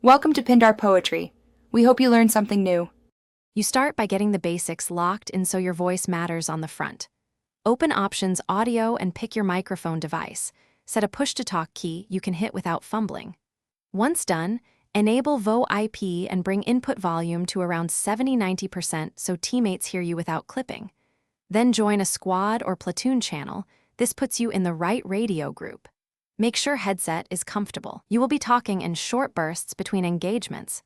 Welcome to Pindar Poetry. We hope you learned something new. You start by getting the basics locked in so your voice matters on the front. Open Options Audio and pick your microphone device. Set a push-to-talk key you can hit without fumbling. Once done, enable VoIP and bring input volume to around 70–90% so teammates hear you without clipping. Then join a squad or platoon channel. This puts you in the right radio group. Make sure headset is comfortable. You will be talking in short bursts between engagements.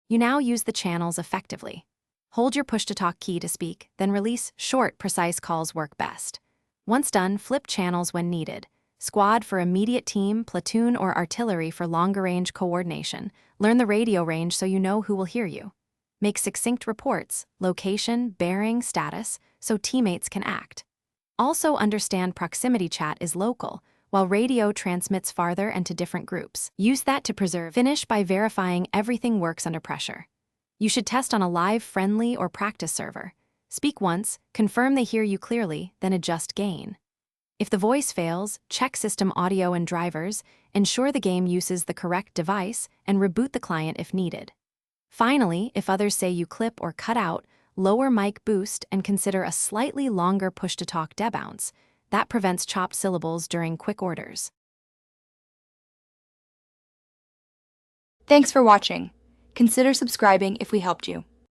You now use the channels effectively. Hold your push-to-talk key to speak, then release. Short, precise calls work best. Once done, flip channels when needed. Squad for immediate team, platoon, or artillery for longer-range coordination. Learn the radio range so you know who will hear you. Make succinct reports, location, bearing, status, so teammates can act. Also understand proximity chat is local, while radio transmits farther and to different groups. Use that to preserve. Finish by verifying everything works under pressure. You should test on a live, friendly, or practice server. Speak once, confirm they hear you clearly, then adjust gain. If the voice fails, check system audio and drivers, ensure the game uses the correct device, and reboot the client if needed. Finally, if others say you clip or cut out, lower mic boost and consider a slightly longer push-to-talk debounce. That prevents chopped syllables during quick orders. Thanks for watching. Consider subscribing if we helped you.